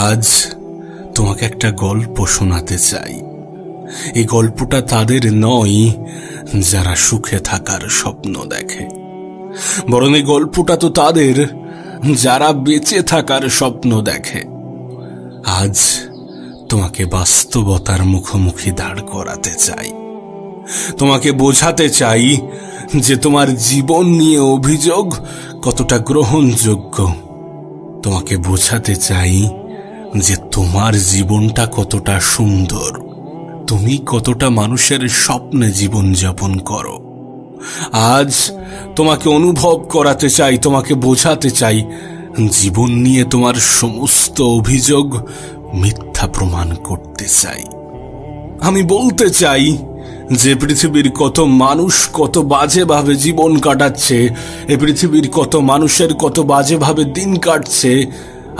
আজ তোমাকে একটা গল্প শোনাতে চাই। এই গল্পটা তাদের নয় যারা সুখে থাকার স্বপ্ন দেখে, বরং এই গল্পটা তো তাদের যারা বেঁচে থাকার স্বপ্ন দেখে। আজ তোমাকে বাস্তবতার মুখোমুখি দাঁড় করাতে চাই। তোমাকে বোঝাতে চাই যে তোমার জীবন নিয়ে অভিযোগ কতটা গ্রহণযোগ্য। তোমাকে বোঝাতে চাই যে তোমার জীবনটা কতটা সুন্দর, তুমি কতটা মানুষের স্বপ্নে জীবন যাপন করো। আজ তোমাকে অনুভব করাতে চাই, তোমাকে বোঝাতে চাই জীবন নিয়ে তোমার সমস্ত অভিযোগ মিথ্যা প্রমাণ করতে চাই। আমি বলতে চাই যে পৃথিবীর কত মানুষ কত বাজেভাবে জীবন কাটাচ্ছে, এই পৃথিবীর কত মানুষের কত বাজেভাবে দিন কাটছে,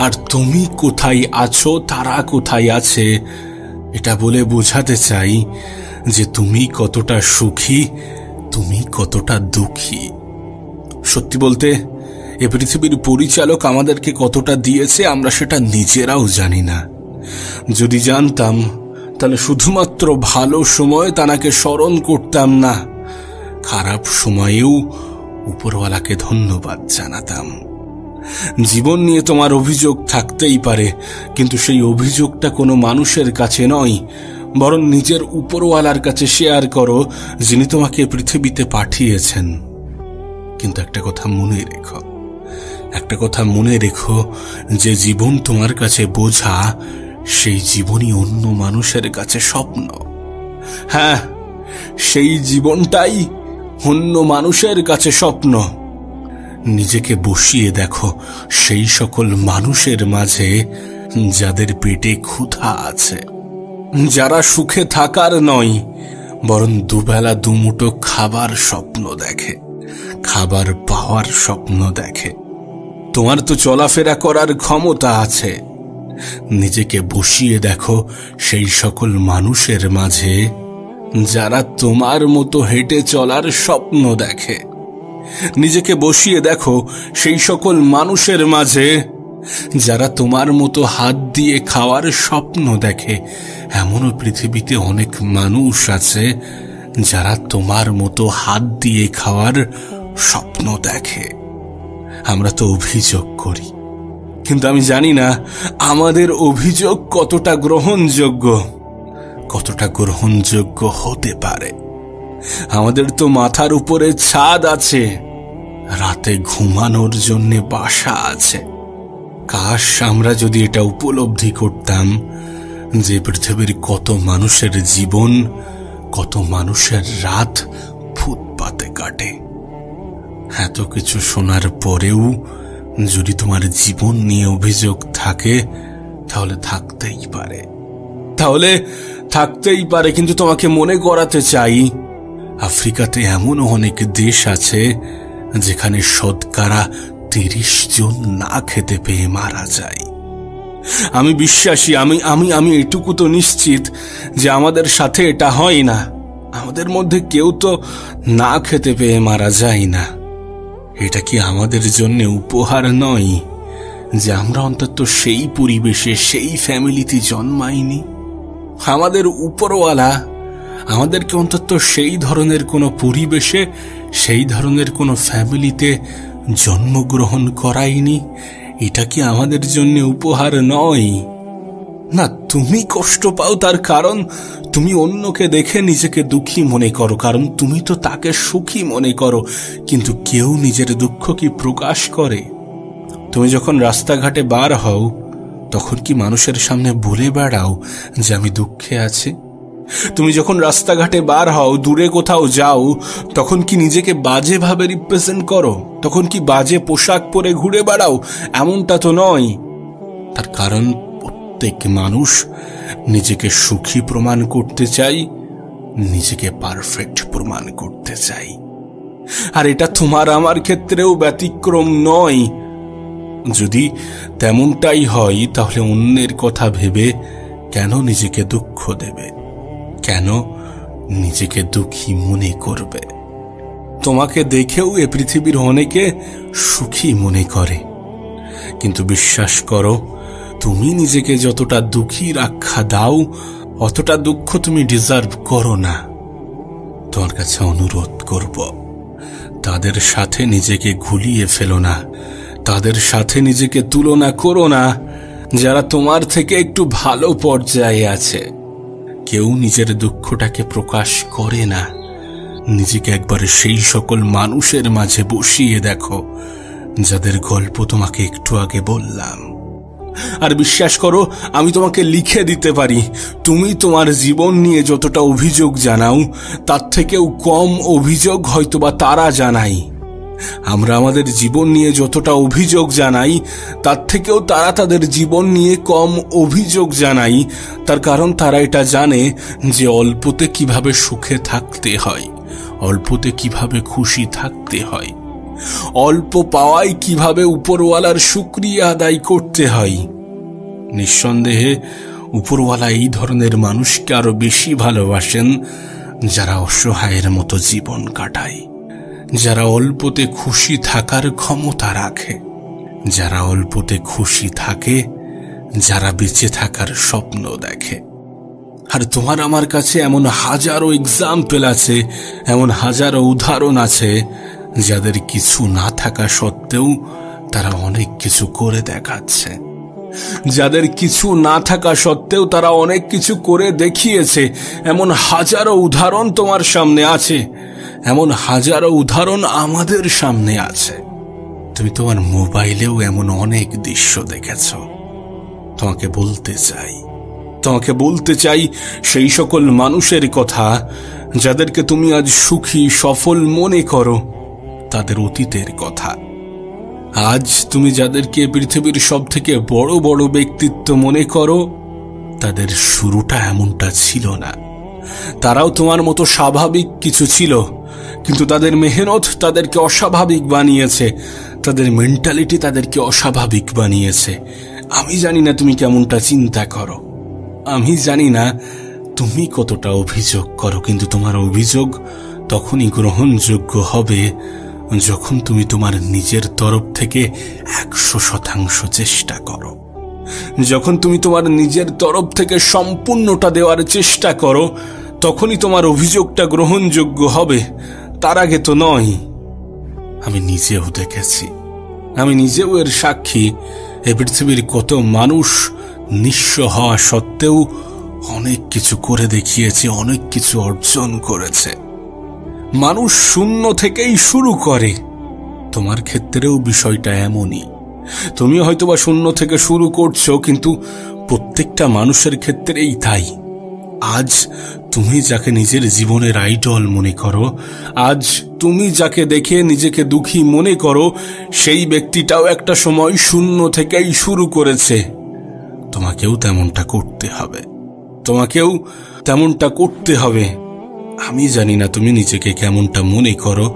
আর তুমি কোথায় আছো, তারা কোথায় আছে, এটা বলে বোঝাতে চাই যে তুমি কতটা সুখী, তুমি কতটা দুঃখী। সত্যি বলতে এ পৃথিবীর পরিচালক আমাদেরকে কতটা দিয়েছে আমরা সেটা নিজেরাও জানি না। যদি জানতাম তাহলে শুধুমাত্র ভালো সময় তাকে স্মরণ করতাম না, খারাপ সময়েও উপরওয়ালাকে ধন্যবাদ জানাতাম। জীবন নিয়ে তোমার অভিযোগ থাকতেই পারে, কিন্তু সেই অভিযোগটা কোনো মানুষের কাছে নয়, বরং নিজের উপরওয়ালার কাছে শেয়ার করো, যিনি তোমাকে পৃথিবীতে পাঠিয়েছেন। কিন্তু একটা কথা মনে রেখো, যে জীবন তোমার কাছে বোঝা, সেই জীবনই অন্য মানুষের কাছে স্বপ্ন। হ্যাঁ, সেই জীবনটাই অন্য মানুষের কাছে স্বপ্ন। নিজেকে বসিয়ে দেখো সেই সকল মানুষের মাঝে যাদের পেটে ক্ষুধা আছে, যারা সুখে থাকার নয় বরং দুবেলা দুমুঠো খাবার স্বপ্ন দেখে, খাবার পাওয়ার স্বপ্ন দেখে। তোমার তো চলাফেরা করার ক্ষমতা আছে, নিজেকে বসিয়ে দেখো সেই সকল মানুষের মাঝে যারা তোমার মতো হেঁটে চলার স্বপ্ন দেখে। নিজেকে বসিয়ে দেখো সেই সকল মানুষের মাঝে যারা তোমার মতো হাত দিয়ে খাওয়ার স্বপ্ন দেখে। এমনও পৃথিবীতে অনেক মানুষ আছে যারা তোমার মতো হাত দিয়ে খাওয়ার স্বপ্ন দেখে। আমরা তো অভিযোগ করি, কিন্তু আমি জানি না আমাদের অভিযোগ কতটা গ্রহণযোগ্য হতে পারে। আমাদের তো মাথার উপরে ছাদ আছে, রাতে ঘুমানোর জন্য বাসা আছে। কাশ আমরা যদি এটা উপলব্ধি করতাম যে পৃথিবীর কত মানুষের জীবন, কত মানুষের রাত ফুটপাতে কাটে। এত কিছু শোনার পরেও যদি তোমার জীবন নিয়ে অভিযোগ থাকে তাহলে থাকতেই পারে, কিন্তু তোমাকে মনে করাতে চাই আফ্রিকাতে এমনও অনেক দেশ আছে যেখানে শতকরা 30 জন না খেতে পেয়ে মারা যায়। আমি বিশ্বাসী, আমি এটুকু তো নিশ্চিত যে আমাদের সাথে এটা হয় না। আমাদের মধ্যে কেউ তো না খেতে পেয়ে মারা যায় না। এটা কি আমাদের জন্য উপহার নয় যে আমরা অন্তত সেই পরিবেশে, সেই ফ্যামিলিতে জন্মাইনি? আমাদের উপরওয়ালা আমাদেরকে অন্তত সেই ধরনের কোনো পরিবেশে, সেই ধরনের কোনো ফ্যামিলিতে জন্মগ্রহণ করায়নি। এটা কি আমাদের জন্য উপহার নয়? না, তুমি কষ্ট পাও তার কারণ তুমি অন্যকে দেখে নিজেকে দুঃখী মনে করো, কারণ তুমি তো তাকে সুখী মনে করো। কিন্তু কেউ নিজের দুঃখ কি প্রকাশ করে? তুমি যখন রাস্তাঘাটে বার হও তখন কি মানুষের সামনে বলে বেড়াও যে আমি দুঃখে আছি? তুমি যখন রাস্তাঘাটে বার হও, দূরে কোথাও যাও, তখন কি নিজেকে বাজেভাবে রিপ্রেজেন্ট করো? তখন কি বাজে পোশাক পরে ঘুরে বেড়াও? এমনটা তো নয়। তার কারণ প্রত্যেক মানুষ নিজেকে সুখী প্রমাণ করতে চাই, নিজেকে পারফেক্ট প্রমাণ করতে চাই। আর এটা তোমার আমার ক্ষেত্রেও ব্যতিক্রম নয়। যদি তেমনটাই হয় তাহলে অন্যের কথা ভেবে কেন নিজেকে দুঃখ দেবে, কেন নিজেকে দুঃখী মনে করবে? তোমাকে দেখেও এ পৃথিবীর অনেকে সুখী মনে করে, কিন্তু বিশ্বাস করো, তুমি নিজেকে যতটা দুঃখীর আখ্যা দাও অতটা দুঃখ তুমি ডিজার্ভ করো না। তোমার কাছে অনুরোধ করব, তাদের সাথে নিজেকে ঘুলিয়ে ফেলো না, তাদের সাথে নিজেকে তুলনা করো না যারা তোমার থেকে একটু ভালো পর্যায়ে আছে। কেউ নিজের দুঃখটাকে প্রকাশ করে না। নিজেকে একবার সেই সকল মানুষের মাঝে বসিয়ে দেখো যাদের গল্প তোমাকে একটু আগে বললাম। আর বিশ্বাস করো, আমি তোমাকে লিখে দিতে পারি, তুমি তোমার জীবন নিয়ে যতটা অভিযোগ জানাও তার থেকেও কম অভিযোগ হয়তোবা তারা জানায়। আমরা আমাদের জীবন নিয়ে যতটা অভিযোগ জানাই তার থেকেও তারা তাদের জীবন নিয়ে কম অভিযোগ জানাই। তার কারণ তারা এটা জানে যে অল্পতে কিভাবে সুখে থাকতে হয়, অল্পতে কিভাবে খুশি থাকতে হয়, অল্প পাওয়ায় কিভাবে উপরওয়ালার শুকরিয়া আদায় করতে হয়। নিঃসন্দেহে উপরওয়ালা এই ধরনের মানুষকে আরো বেশি ভালোবাসেন যারা অসহায়ের মতো জীবন কাটায়, যারা অল্পতে খুশি থাকার ক্ষমতা রাখে, যারা অল্পতে খুশি থাকে, যারা বেঁচে থাকার স্বপ্ন দেখে। আর তোমার আমার কাছে এমন হাজারো এক্সাম্পল আছে, এমন হাজারো উদাহরণ আছে যাদের কিছু না থাকা সত্ত্বেও তারা অনেক কিছু করে দেখাচ্ছে, যাদের কিছু না থাকা সত্ত্বেও তারা অনেক কিছু করে দেখিয়েছে। এমন হাজারো উদাহরণ তোমার সামনে আছে, এমন হাজারো উদাহরণ আমাদের সামনে আছে। তুমি তোমার মোবাইলেও এমন অনেক দৃশ্য দেখেছ। তোমাকে বলতে চাই সেই সকল মানুষের কথা যাদেরকে তুমি আজ সুখী সফল মনে করো, তাদের অতীতের কথা। আজ তুমি যাদেরকে পৃথিবীর সব থেকে বড় বড় ব্যক্তিত্ব মনে করো, তাদের শুরুটা এমনটা ছিল না। তারাও তোমার মতো স্বাভাবিক কিছু ছিল, কিন্তু তাদের মেহনত তাদেরকে অস্বাভাবিক বানিয়েছে, তাদের মেন্টালিটি তাদেরকে অস্বাভাবিক বানিয়েছে। আমি জানি না তুমি কেমনটা চিন্তা করো, আমি জানি না তুমি কতটা অভিযোগ করো, কিন্তু তোমার অভিযোগ তখনই গ্রহণযোগ্য হবে যখন তুমি তোমার নিজের তরফ থেকে 100% চেষ্টা করো, যখন তুমি তোমার নিজের তরফ থেকে সম্পূর্ণটা দেওয়ার চেষ্টা করো, তখনই তোমার অভিযোগটা গ্রহণযোগ্য হবে, তার আগে তো নয়। আমি নিজেও দেখেছি, আমি নিজেও এর সাক্ষী। এ পৃথিবীর কত মানুষ নিঃস্ব হওয়া সত্ত্বেও অনেক কিছু করে দেখিয়েছে, অনেক কিছু অর্জন করেছে। মানুষ শূন্য থেকেই শুরু করে। তোমার ক্ষেত্রেও বিষয়টা এমনই। তুমি হয়তোবা শূন্য থেকে শুরু করছো, কিন্তু প্রত্যেকটা মানুষের ক্ষেত্রেই তাই। আজ তুমি যাকে নিজের জীবনের আইডল মনে করো, আজ তুমি যাকে দেখে নিজেকে দুঃখী মনে করো, সেই ব্যক্তিটাও একটা সময় শূন্য থেকেই শুরু করেছে। তোমাকেও তেমনটা করতে হবে। আমি জানি না তুমি নিজেকে কেমনটা মনে করো,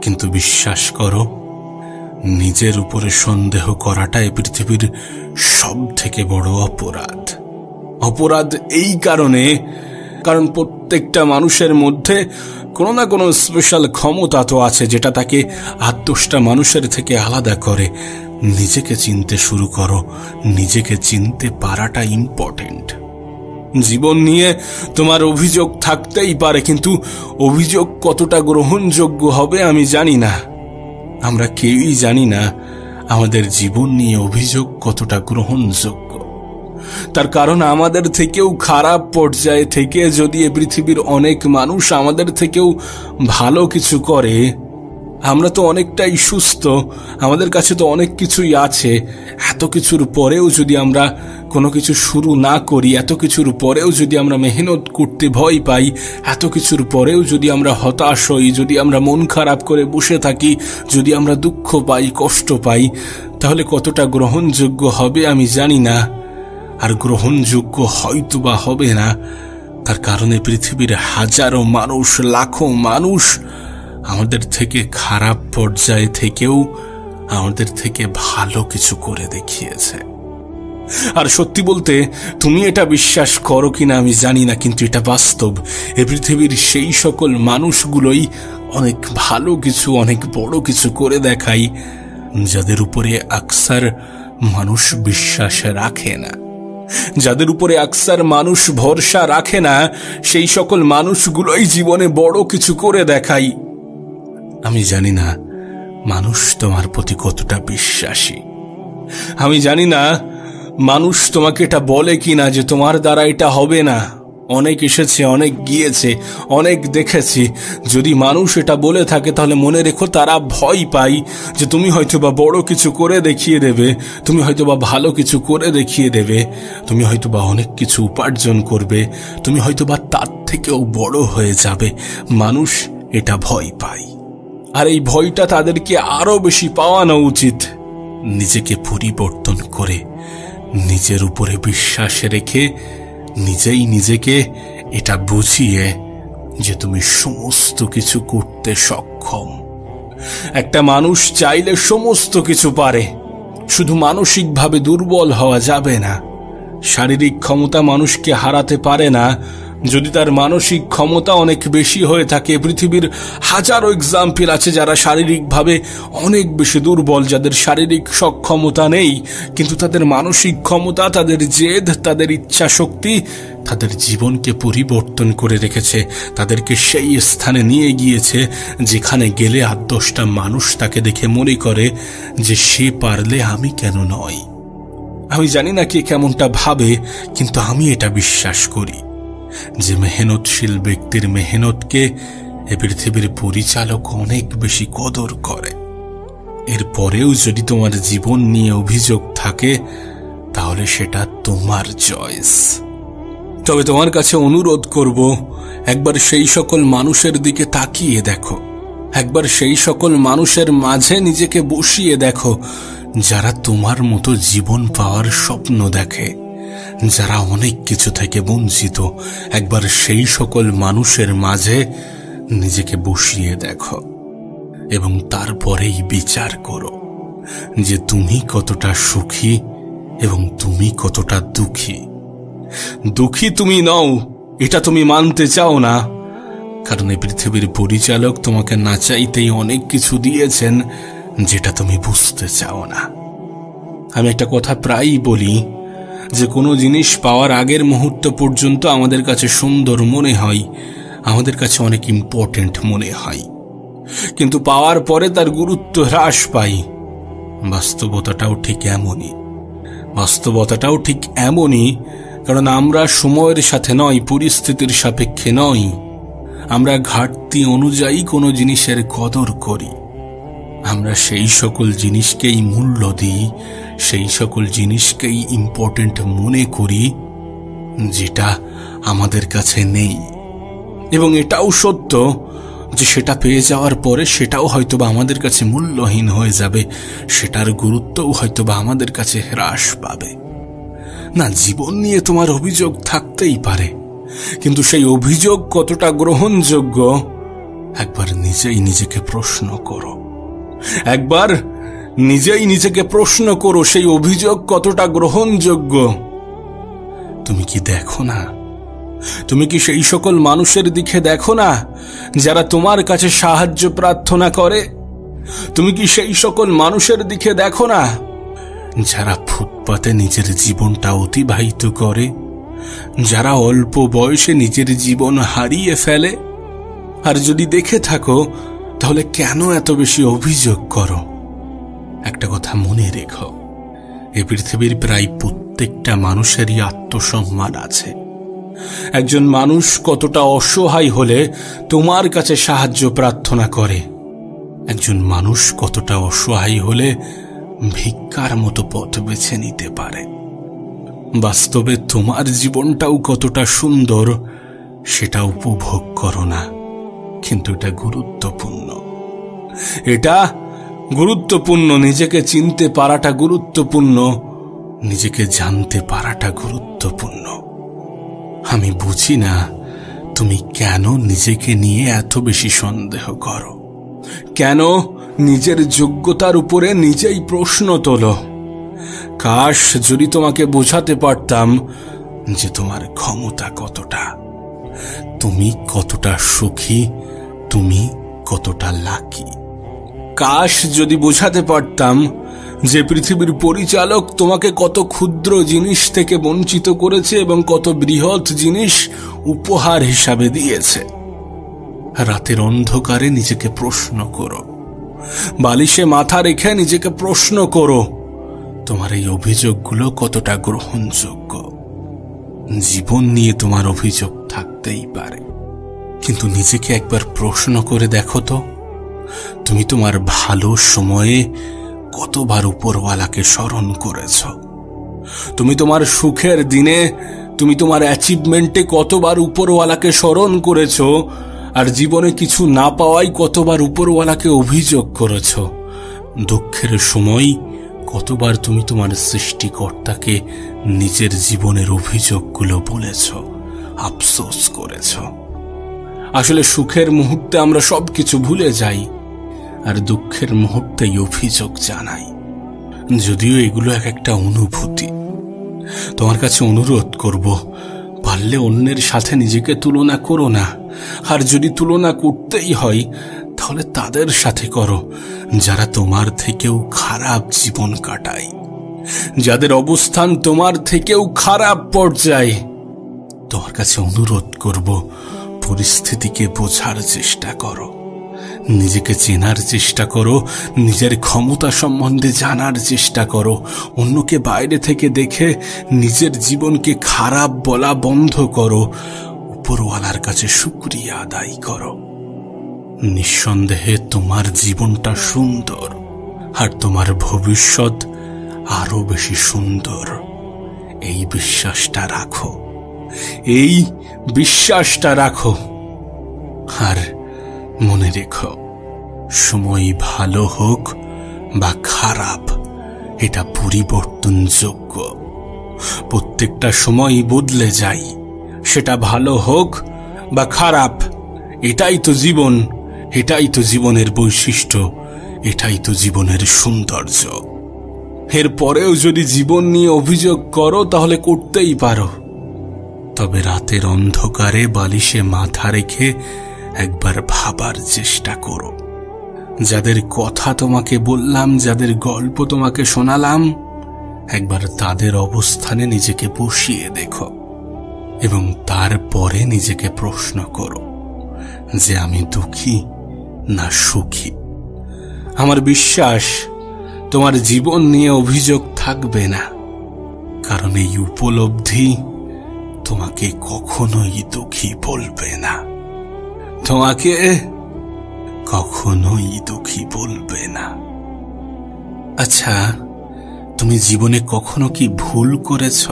কিন্তু বিশ্বাস করো, নিজের উপরে সন্দেহ করাটাই পৃথিবীর সব থেকে বড় অপরাধ এই কারণ প্রত্যেকটা মানুষের মধ্যে কোনো না কোনো স্পেশাল ক্ষমতা তো আছে যেটা তাকে 8-10টা মানুষের থেকে আলাদা করে। নিজেকে চিনতে শুরু করো, নিজেকে চিনতে পারাটা ইম্পর্টেন্ট। জীবন নিয়ে তোমার অভিযোগ থাকতেই পারে, কিন্তু অভিযোগ কতটা গ্রহণযোগ্য হবে আমি জানি না। আমরা কেউই জানি না আমাদের জীবন নিয়ে অভিযোগ কতটা গ্রহণযোগ্য। তার কারণ আমাদের থেকেও খারাপ পর্যায়ে থেকে যদি এ পৃথিবীর অনেক মানুষ আমাদের থেকেও ভালো কিছু করে, আমরা তো অনেকটাই সুস্থ, আমাদের কাছে তো অনেক কিছুই আছে। এত কিছুর পরেও যদি আমরা কোনো কিছু শুরু না করি, এত কিছুর পরেও যদি আমরা মেহনত করতে ভয় পাই, এত কিছুর পরেও যদি আমরা হতাশ হই, যদি আমরা মন খারাপ করে বসে থাকি, যদি আমরা দুঃখ পাই, কষ্ট পাই, তাহলে কতটা গ্রহণযোগ্য হবে আমি জানি না। আর গ্রহণযোগ্য হয়তো বা হবে না, তার কারণে পৃথিবীর হাজারো মানুষ, লাখো মানুষ আমাদের থেকে খারাপ পর্যায়ে থেকেও আমাদের থেকে ভালো কিছু করে দেখিয়েছে। আর সত্যি বলতে তুমি এটা বিশ্বাস করো কিনা আমি জানি না, কিন্তু এটা বাস্তব। এ পৃথিবীর সেই সকল মানুষগুলোই অনেক ভালো কিছু, অনেক বড় কিছু করে দেখায়, যাদের উপরে আকসার মানুষ বিশ্বাস রাখে না, যাদের উপরে আকসার মানুষ ভরসা রাখে না, সেই সকল মানুষগুলোই জীবনে বড় কিছু করে দেখায়। আমি জানি না মানুষ তোমার প্রতি কতটা বিশ্বাসী। আমি জানি না মানুষ তোমাকে এটা বলে কিনা যে তোমার দ্বারা এটা হবে না। অনেক এসেছে, অনেক গিয়েছে, অনেক দেখেছি। যদি মানুষ এটা বলে থাকে তাহলে মনে রেখো তারা ভয় পায় যে তুমি হয়তোবা বড় কিছু করে দেখিয়ে দেবে, তুমি হয়তোবা ভালো কিছু করে দেখিয়ে দেবে, তুমি হয়তোবা অনেক কিছু উপার্জন করবে, তুমি হয়তোবা তার থেকেও বড় হয়ে যাবে। মানুষ এটা ভয় পায়, আর এই ভয়টা তাদেরকে আরো বেশি পাওয়ানো উচিত। নিজেকে পরিবর্তন করে নিজের উপরে বিশ্বাস রেখে নিজেই নিজেকে এটা বুঝিয়ে যে তুমি সমস্ত কিছু করতে সক্ষম। একটা মানুষ চাইলে সমস্ত কিছু পারে, শুধু মানসিকভাবে দুর্বল হওয়া যাবে না। শারীরিক ক্ষমতা মানুষকে হারাতে পারে না। যদি তার মানসিক ক্ষমতা অনেক বেশি হয়ে থাকে, পৃথিবীর হাজারো এক্সাম্পল আছে যারা শারীরিকভাবে অনেক বেশি দুর্বল, যাদের শারীরিক সক্ষমতা নেই, কিন্তু তাদের মানসিক ক্ষমতা, তাদের জেদ, তাদের ইচ্ছা শক্তি তাদের জীবনকে পরিবর্তন করে রেখেছে, তাদেরকে সেই স্থানে নিয়ে গিয়েছে যেখানে গেলে ৮-১০টা মানুষ তাকে দেখে মনে করে যে সে পারলে আমি কেন নয়। আমি জানি না কে কেমনটা ভাবে, কিন্তু আমি এটা বিশ্বাস করি যে মেহনতশীল ব্যক্তির মেহনতকে এ পৃথিবীর পরিচালক অনেক বেশি কদর করে। এরপরেও যদি তোমার জীবন নিয়ে অভিযোগ থাকে তাহলে সেটা তোমার চয়েস। তবে তোমার কাছে অনুরোধ করব, একবার সেই সকল মানুষের দিকে তাকিয়ে দেখো, একবার সেই সকল মানুষের মাঝে নিজেকে বসিয়ে দেখো যারা তোমার মতো জীবন পাওয়ার স্বপ্ন দেখে, যারা অনেক কিছু থেকে বঞ্চিত। একবার সেই সকল মানুষের মাঝে নিজেকে বসিয়ে দেখো এবং তারপরেই বিচার করো যে তুমি কতটা সুখী এবং তুমি কতটা দুঃখী। দুঃখী তুমি নও, এটা তুমি মানতে চাও না, কারণ এই পৃথিবীর পরিচালক তোমাকে না চাইতেই অনেক কিছু দিয়েছেন যেটা তুমি বুঝতে চাও না। আমি একটা কথা প্রায়ই বলি যে কোনো জিনিস পাওয়ার আগের মুহূর্ত পর্যন্ত আমাদের কাছে সুন্দর মনে হয়, আমাদের কাছে অনেক ইম্পর্টেন্ট মনে হয়, কিন্তু পাওয়ার পরে তার গুরুত্ব হ্রাস পায়। বাস্তবতাটাও ঠিক এমনই, কারণ আমরা সময়ের সাথে নয়, পরিস্থিতির সাপেক্ষে নয়, আমরা ঘাটতি অনুযায়ী কোনো জিনিসের কদর করি। আমরা সেই সকল জিনিসকেই মূল্য দিই, সেই সকল জিনিসকেই ইম্পর্টেন্ট মনে করি যেটা আমাদের কাছে নেই। এবং এটাও সত্য যে সেটা পেয়ে যাওয়ার পরে সেটাও হয়তোবা আমাদের কাছে মূল্যহীন হয়ে যাবে, সেটার গুরুত্বও হয়তোবা আমাদের কাছে হ্রাস পাবে। না, জীবন নিয়ে তোমার অভিযোগ থাকতেই পারে, কিন্তু সেই অভিযোগ কতটা গ্রহণযোগ্য একবার নিজেই নিজেকে প্রশ্ন করো। একবার নিজেই নিজেকে প্রশ্ন করো, সেই অভিযোগ কতটা গ্রহণযোগ্য। তুমি কি দেখো না? তুমি কি সেই সকল মানুষের দিকে দেখো না যারা তোমার কাছে সাহায্য প্রার্থনা করে? তুমি কি সেই সকল মানুষের দিকে দেখো না যারা ফুটপাতে নিজের জীবনটা অতিবাহিত করে, যারা অল্প বয়সে নিজের জীবন হারিয়ে ফেলে? আর যদি দেখে থাকো তাহলে কেন এত বেশি অভিযোগ করো? একটা কথা মনে রেখো, এই পৃথিবীর প্রায় প্রত্যেকটা মানুষেরই আত্মসম্মান আছে। একজন মানুষ কতটা অসহায় হলে তোমার কাছে সাহায্য প্রার্থনা করে, একজন মানুষ কতটা অসহায় হলে ভিক্ষার মতো পথ বেছে নিতে পারে। বাস্তবে তোমার জীবনটাও কতটা সুন্দর সেটা উপভোগ করো না, কিন্তু এটা গুরুত্বপূর্ণ। নিজেকে চিনতে পারাটা গুরুত্বপূর্ণ, নিজেকে জানতে পারাটা গুরুত্বপূর্ণ। আমি বুঝি না তুমি কেন নিজেকে নিয়ে এত বেশি সন্দেহ করো, কেন নিজের যোগ্যতার উপরে নিজেই প্রশ্ন তোলো। কাশ যদি তোমাকে বোঝাতে পারতাম যে তোমার ক্ষমতা কতটা, তুমি কতটা সুখী, তুমি কতটা লাকি। কাশ যদি বোঝাতে পারতাম যে পৃথিবীর পরিচালক তোমাকে কত ক্ষুদ্র জিনিস থেকে বঞ্চিত করেছে এবং কত বৃহৎ জিনিস উপহার হিসাবে দিয়েছে। রাতের অন্ধকারে নিজেকে প্রশ্ন করো, বালিশে মাথা রেখে নিজেকে প্রশ্ন করো, তোমার এই অভিযোগগুলো কতটা গ্রহণযোগ্য। জীবন নিয়ে তোমার অভিযোগ থাকতেই পারে, কিন্তু নিজেকে একবার প্রশ্ন করে দেখো তো, তুমি তোমার ভালো সময়ে কতবার উপরওয়ালাকে স্মরণ করেছ? তুমি তোমার সুখের দিনে, তুমি তোমার অ্যাচিভমেন্টে কতবার উপরওয়ালাকে স্মরণ করেছ? আর জীবনে কিছু না পাওয়াই কতবার উপরওয়ালাকে অভিযোগ করেছ? দুঃখের সময় কতবার তুমি তোমার সৃষ্টিকর্তাকে নিজের জীবনের অভিযোগগুলো বলেছ, আফসোস করেছ? আসলে সুখের মুহূর্তে আমরা সবকিছু ভুলে যাই, আর দুঃখের মুহূর্তেই অভিযোগ জানাই। যদিও এগুলো এক একটা অনুভূতি। তোমার কাছে অনুরোধ করব, পারলে অন্যের সাথে নিজেকে তুলনা করো না। আর যদি তুলনা করতেই হয়, তাহলে তাদের সাথে করো যারা তোমার থেকেও খারাপ জীবন কাটায়, যাদের অবস্থান তোমার থেকেও খারাপ পর্যায়ে। তোমার কাছে অনুরোধ করব, পরিস্থিতিকে বোঝার চেষ্টা করো, নিজেকে চেনার চেষ্টা করো, নিজের ক্ষমতা সম্বন্ধে জানার চেষ্টা করো। অন্যকে বাইরে থেকে দেখে নিজের জীবনকে খারাপ বলা বন্ধ করো। উপরওয়ালার কাছে শুকরিয়া আদায় করো। নিঃসন্দেহে তোমার জীবনটা সুন্দর, আর তোমার ভবিষ্যৎ আরো বেশি সুন্দর। এই বিশ্বাসটা রাখো, এই বিশ্বাসটা রাখো। আর মনে রেখো, সময় ভালো হোক বা খারাপ, এটা পরিবর্তনযোগ্য। প্রত্যেকটা সময় বদলে যায়, সেটা ভালো হোক বা খারাপ। এটাই তো জীবন, এটাই তো জীবনের বৈশিষ্ট্য, এটাই তো জীবনের সৌন্দর্য। এরপরেও যদি জীবন নিয়ে অভিযোগ করো, তাহলে করতেই পারো, তবে রাতের অন্ধকারে বালিশে মাথা রেখে একবার ভাবার চেষ্টা করো। যাদের কথা তোমাকে বললাম, যাদের গল্প তোমাকে শোনালাম, একবার তাদের অবস্থানে নিজেকে বসিয়ে দেখো এবং তারপরে নিজেকে প্রশ্ন করো যে আমি দুঃখী না সুখী। আমার বিশ্বাস তোমার জীবন নিয়ে অভিযোগ থাকবে না, কারণ এই উপলব্ধি তোমাকে কখনোই দুঃখী বলবে না, তোমাকে কখনোই দুঃখী বলবে না। আচ্ছা, তুমি জীবনে কখনো কি ভুল করেছ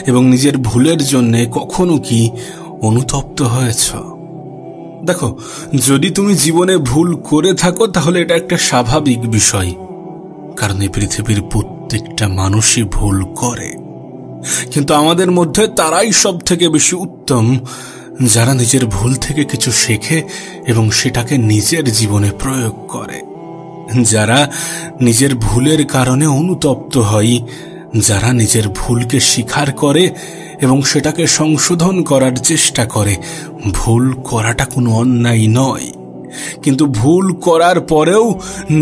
এবং নিজের ভুলের জন্য কখনো কি অনুতপ্ত হয়েছ? দেখো, যদি তুমি জীবনে ভুল করে থাকো, তাহলে এটা একটা স্বাভাবিক বিষয়, কারণ এই পৃথিবীর প্রত্যেকটা মানুষই ভুল করে। কিন্তু আমাদের মধ্যে তারাই সব থেকে বেশি উত্তম, যারা নিজের ভুল থেকে কিছু শেখে এবং সেটাকে নিজের জীবনে প্রয়োগ করে, যারা নিজের ভুলের কারণে অনুতপ্ত হয়, যারা নিজের ভুলকে স্বীকার করে এবং সেটাকে সংশোধন করার চেষ্টা করে। ভুল করাটা কোনো অন্যায় নয়, কিন্তু ভুল করার পরেও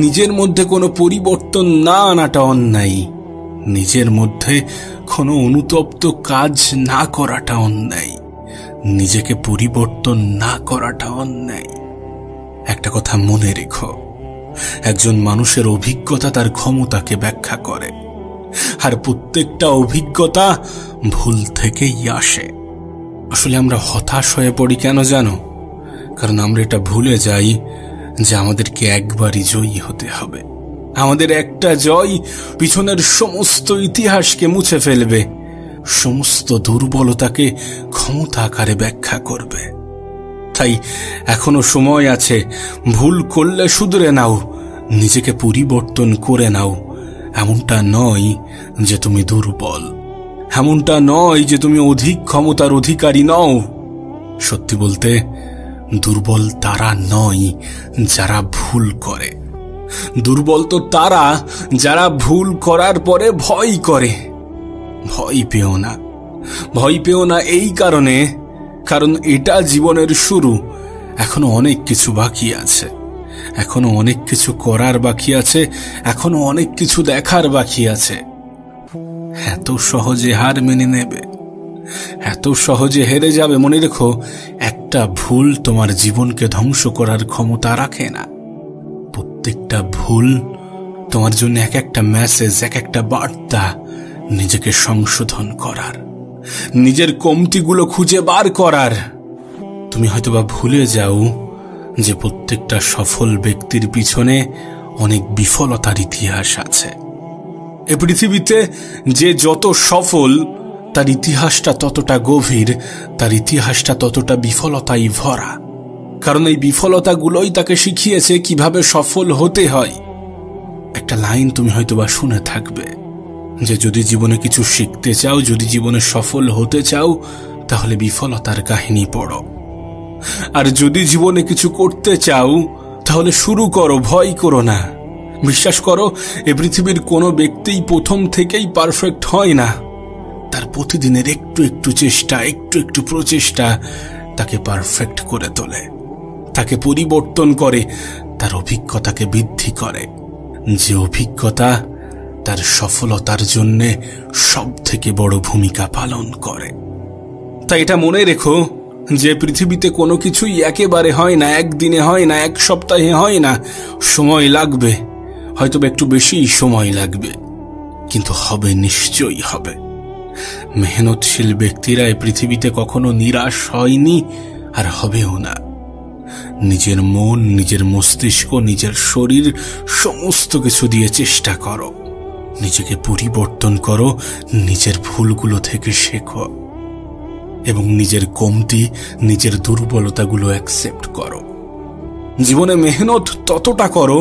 নিজের মধ্যে কোনো পরিবর্তন না আনাটা অন্যায়। নিজের মধ্যে কোনো অনুতপ্ত কাজ না করাটা অন্যায়, নিজেকে পরিবর্তন না করাটা অন্যায়। একটা কথা মনে রেখো, একজন মানুষের অভিজ্ঞতা তার ক্ষমতাকে ব্যাখ্যা করে, আর প্রত্যেকটা অভিজ্ঞতা ভুল থেকেই আসে। আসলে আমরা হতাশ হয়ে পড়ি কেন জানো? কারণ আমরা এটা ভুলে যাই যে আমাদেরকে একবারই জয়ী হতে হবে। আমাদের একটা জয় পিছনের সমস্ত ইতিহাসকে মুছে ফেলবে, সমস্ত দুর্বলতাকে ক্ষমতা আকারে ব্যাখ্যা করবে। তাই এখনো সময় আছে, ভুল করলে শুধরে নাও, নিজেকে পরিবর্তন করে নাও। এমনটা নয় যে তুমি দুর্বল, এমনটা নয় যে তুমি অধিক ক্ষমতার অধিকারী নও। সত্যি বলতে, দুর্বল তারা নয় যারা ভুল করে, দুর্বল তো তারা যারা ভুল করার পরে ভয় করে। ভয় পেও না, ভয় পেও না এই কারণ এটা জীবনের শুরু। এখনো অনেক কিছু বাকি আছে, এখনো অনেক কিছু করার বাকি আছে, এখনো অনেক কিছু দেখার বাকি আছে। এত সহজে হার মেনে নেবে, এত সহজে হেরে যাবে? মনে রেখো, একটা ভুল তোমার জীবনকে ধ্বংস করার ক্ষমতা রাখে না। প্রত্যেকটা ভুল তোমার জন্য এক একটা মেসেজ, এক একটা বার্তা নিজেকে সংশোধন করার, নিজের কমতিগুলো খুঁজে বার করার। তুমি হয়তোবা ভুলে যাও যে প্রত্যেকটা সফল ব্যক্তির পিছনে অনেক বিফলতার ইতিহাস আছে। এ পৃথিবীতে যে যত সফল, তার ইতিহাসটা ততটা গভীর, তার ইতিহাসটা ততটা বিফলতায় ভরা। কারণ এই বিফলতাগুলোই তাকে শিখিয়েছে কিভাবে সফল হতে হয়। একটা লাইন তুমি হয়তোবা শুনে থাকবে যে যদি জীবনে কিছু শিখতে চাও, যদি জীবনে সফল হতে চাও, তাহলে বিফলতার কাহিনী পড়ো। আর যদি জীবনে কিছু করতে চাও, তাহলে শুরু করো, ভয় করো না। বিশ্বাস করো, এ পৃথিবীর কোনো ব্যক্তিই প্রথম থেকেই পারফেক্ট হয় না। তার প্রতিদিনের একটু একটু চেষ্টা, একটু একটু প্রচেষ্টা তাকে পারফেক্ট করে তোলে, তাকে পরিবর্তন করে, তার অভিজ্ঞতাকে বৃদ্ধি করে। যে অভিজ্ঞতা তার সফলতার জন্য সব থেকে বড় ভূমিকা পালন করে। তাই এটা মনে রেখো যে পৃথিবীতে কোনো কিছুই একেবারে হয় না, একদিনে হয় না, এক সপ্তাহে হয় না। সময় লাগবে, হয়তো একটু বেশি সময় লাগবে, কিন্তু হবে, নিশ্চয়ই হবে। মেহনতশীল ব্যক্তিরা এই পৃথিবীতে কখনো নিরাশ হয়নি, আর হবেও না। নিজের মন, নিজের মস্তিষ্ক, নিজের শরীর সমস্ত কিছু দিয়ে চেষ্টা করো, নিজেকে পরিবর্তন করো, নিজের ভুলগুলো থেকে শেখো এবং নিজের কমতি, নিজের দুর্বলতাগুলো অ্যাকসেপ্ট করো। জীবনে মেহনত ততটা করো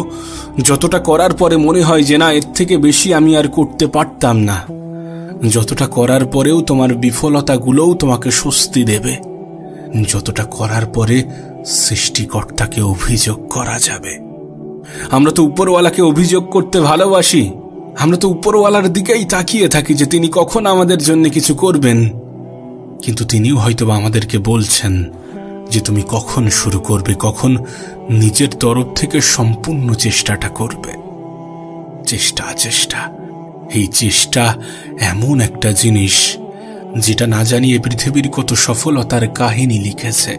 যতটা করার পরে মনে হয় যে না, এর থেকে বেশি আমি আর করতে পারতাম না। যতটা করার পরেও তোমার বিফলতাগুলোও তোমাকে স্বস্তি দেবে, যতটা করার পরে সৃষ্টিকর্তাকে অভিযোগ করা যাবে। আমরা তো উপরওয়ালাকে অভিযোগ করতে ভালোবাসি, আমরা তো উপরওয়ালার দিকেই তাকিয়ে থাকি যে তিনি কখন আমাদের জন্য কিছু করবেন। কিন্তু তিনিও হয়তোবা আমাদেরকে বলছেন যে তুমি কখন শুরু করবে, কখন নিজের তরফ থেকে সম্পূর্ণ চেষ্টাটা করবে। চেষ্টা, চেষ্টা, এই চেষ্টা এমন একটা জিনিস যেটা না জানিয়ে পৃথিবীর কত সফলতার কাহিনী লিখেছে,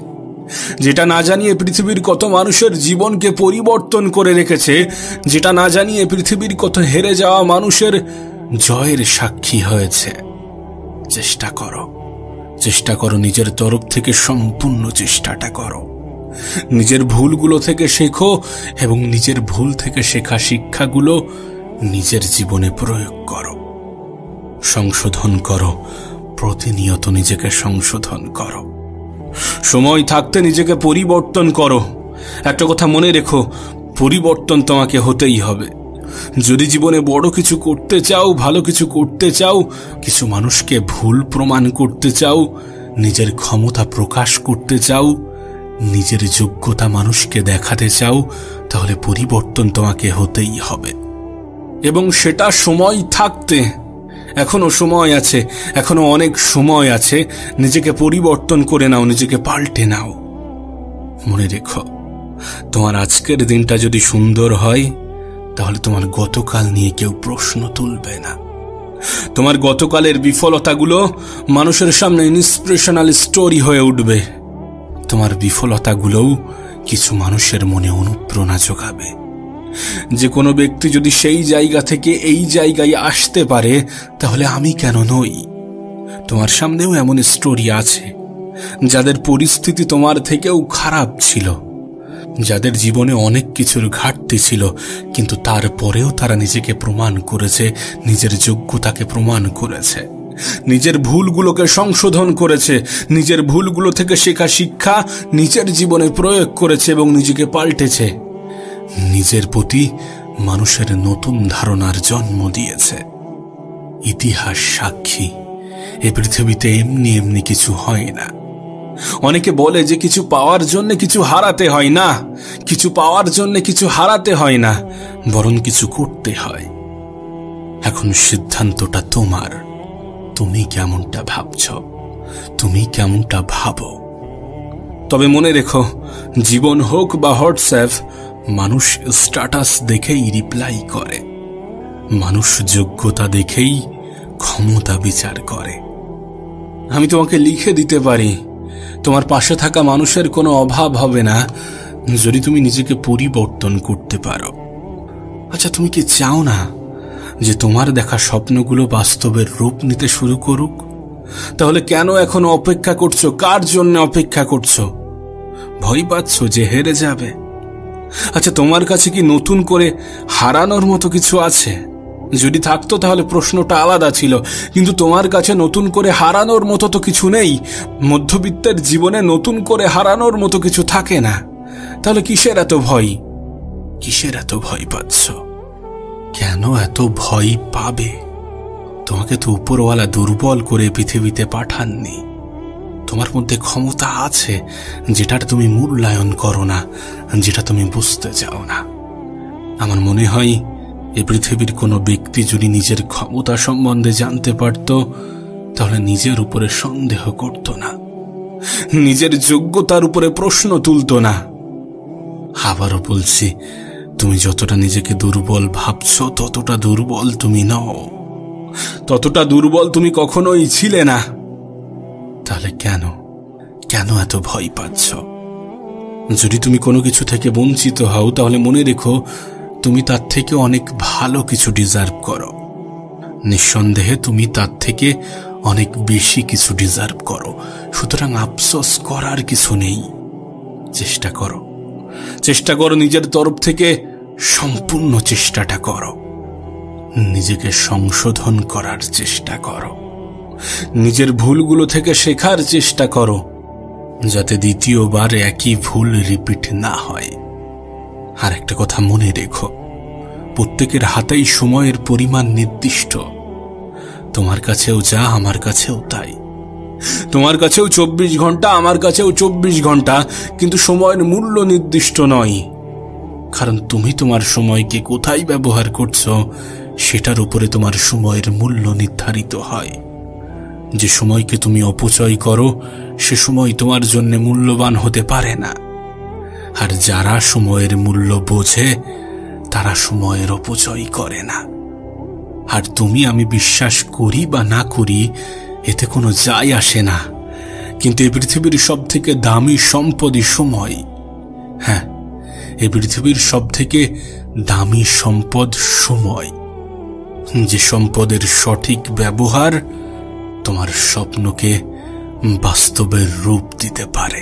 যেটা না জানিয়ে পৃথিবীর কত মানুষের জীবনকে পরিবর্তন করে রেখেছে, যেটা না জানিয়ে পৃথিবীর কত হেরে যাওয়া মানুষের জয়ের সাক্ষী হয়েছে। চেষ্টা করো, চেষ্টা করো, নিজের তরফ থেকে সম্পূর্ণ চেষ্টাটা করো। নিজের ভুলগুলো থেকে শেখো এবং নিজের ভুল থেকে শেখা শিক্ষাগুলো নিজের জীবনে প্রয়োগ করো। সংশোধন করো, প্রতিনিয়ত নিজেকে সংশোধন করো। সময় থাকতে নিজেকে পরিবর্তন করো। একটা কথা মনে রেখো, পরিবর্তন তোমাকে হতেই হবে। যদি জীবনে বড় কিছু করতে চাও, ভালো কিছু করতে চাও, কিছু মানুষকে ভুল প্রমাণ করতে চাও, নিজের ক্ষমতা প্রকাশ করতে চাও, নিজের যোগ্যতা মানুষকে দেখাতে চাও, তাহলে পরিবর্তন তোমাকে হতেই হবে। এবং সেটা সময় থাকতে। এখনো সময় আছে, এখনো অনেক সময় আছে। নিজেকে পরিবর্তন করে নাও, নিজেকে পাল্টে নাও। মনে রেখো, তোমার আজকের দিনটা যদি সুন্দর হয়, তাহলে তোমার গতকাল নিয়ে কেউ প্রশ্ন তুলবে না। তোমার গতকালের বিফলতাগুলো মানুষের সামনে ইন্সপিরেশনাল স্টোরি হয়ে উঠবে। তোমার বিফলতাগুলোও কিছু মানুষের মনে অনুপ্রেরণা যোগাবে যে কোনো ব্যক্তি যদি সেই জায়গা থেকে এই জায়গায় আসতে পারে, তাহলে আমি কেন নই? তোমার সামনেও এমন স্টোরি আছে যাদের পরিস্থিতি তোমার থেকেও খারাপ ছিল, যাদের জীবনে অনেক কিছুর ঘাটতি ছিল, কিন্তু তারপরেও তারা নিজেকে প্রমাণ করেছে, নিজের যোগ্যতাকে প্রমাণ করেছে, নিজের ভুলগুলোকে সংশোধন করেছে, নিজের ভুলগুলো থেকে শেখা শিক্ষা নিজের জীবনে প্রয়োগ করেছে এবং নিজেকে পাল্টেছে, নিজের প্রতি মানুষের নতুন ধারণার জন্ম দিয়েছে। ইতিহাস সাক্ষী, এ পৃথিবীতে এমনি এমনি কিছু হয় না। অনেকে বলে যে কিছু পাওয়ার জন্য কিছু হারাতে হয় না, কিছু পাওয়ার জন্য কিছু হারাতে হয় না, বরং কিছু করতে হয়। এখন সিদ্ধান্তটা তোমার। তুমি কেমনটা ভাবছ, তুমি কেমনটা ভাবো। তবে মনে রেখো, জীবন হোক বা হোয়াটসঅ্যাপ, মানুষ স্ট্যাটাস দেখেই রিপ্লাই করে, মানুষ যোগ্যতা দেখেই ক্ষমতা বিচার করে। আমি তোমাকে লিখে দিতে পারি, তোমার পাশে থাকা মানুষের কোনো অভাব হবে না যদি তুমি নিজেকে পরিবর্তন করতে পারো। আচ্ছা, তুমি কি চাও না যে তোমার দেখা স্বপ্নগুলো বাস্তবের রূপ নিতে শুরু করুক? তাহলে কেন এখনো অপেক্ষা করছো? কার জন্য অপেক্ষা করছো? ভয় পাচ্ছ যে হেরে যাবে? আচ্ছা, তোমার কাছে কি নতুন করে হারানোর মতো কিছু আছে? যদি থাকতো তাহলে প্রশ্নটা আলাদা ছিল, কিন্তু তোমার কাছে নতুন করে হারানোর মতো তো কিছু নেই। মধ্যবিত্তের জীবনে নতুন করে হারানোর মতো কিছু থাকে না। তাহলে কিসের এত ভয়? কিসের এত ভয় পাচ্ছ? কেন এত ভয় পাবে? তোমাকে তো উপরওয়ালা দুর্বল করে পৃথিবীতে পাঠাননি। তোমার মধ্যে ক্ষমতা আছে, যেটার তুমি মূল্যায়ন করো না, যেটা তুমি বুঝতে চাও না। আমার মনে হয় এই পৃথিবীর কোনো ব্যক্তি যদি নিজের ক্ষমতা সম্বন্ধে জানতে পারত, তাহলে নিজের উপরে সন্দেহ করত না, নিজের যোগ্যতার উপরে প্রশ্ন তুলত না। আবারও বলছি, তুমি যতটা নিজেকে দুর্বল ভাবছ, ততটা দুর্বল তুমি নও, ততটা দুর্বল তুমি কখনোই ছিলে না। তাহলে কেন এত ভয় পাচ্ছ? যদি তুমি কোনো কিছু থেকে বঞ্চিত হও, তাহলে মনে রেখো তুমি তার থেকে অনেক ভালো কিছু ডিজার্ভ করো। নিঃসন্দেহে তুমি তার থেকে অনেক বেশি কিছু ডিজার্ভ করো। সুতরাং আফসোস করার কিছু নেই। চেষ্টা করো, চেষ্টা করো, নিজের তরফ থেকে সম্পূর্ণ চেষ্টাটা করো। নিজেকে সংশোধন করার চেষ্টা করো, নিজের ভুলগুলো থেকে শেখার চেষ্টা করো, যাতে দ্বিতীয়বার একই ভুল রিপিট না হয়। আর একটা কথা মনে রেখো, প্রত্যেকের হাতেই সময়ের পরিমাণ নির্দিষ্ট। তোমার কাছেও যা, আমার কাছেও তাই। তোমার কাছেও 24 ঘন্টা, আমার কাছেও 24 ঘন্টা, কিন্তু সময়ের মূল্য নির্দিষ্ট নয়। কারণ তুমি তোমার সময়কে কোথায় ব্যবহার করছো, সেটার উপরে তোমার সময়ের মূল্য নির্ধারিত হয়। যে সময়কে তুমি অপচয় করো, সে সময় তোমার জন্য মূল্যবান হতে পারে না। আর যারা সময়ের মূল্য বোঝে, তারা সময়ের অপচয় করে না। আর তুমি আমি বিশ্বাস করি বা না করি, এতে কোনো যায় আসে না। কিন্তু এই পৃথিবীর সব থেকে দামি সম্পদই সময়। হ্যাঁ, এই পৃথিবীর সব থেকে দামি সম্পদ সময়, যে সম্পদের সঠিক ব্যবহার তোমার স্বপ্নকে বাস্তবের রূপ দিতে পারে।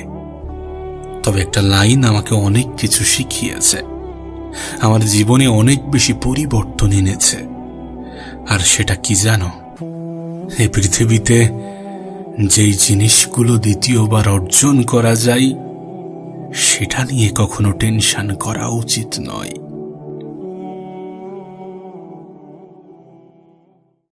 তবে একটা লাইন আমাকে অনেক কিছু শিখিয়েছে, আমার জীবনে অনেক বেশি পরিবর্তন এনেছে। আর সেটা কি জানো? এই পৃথিবীতে যেই জিনিসগুলো দ্বিতীয়বার অর্জন করা যায়, সেটা নিয়ে কখনো টেনশন করা উচিত নয়।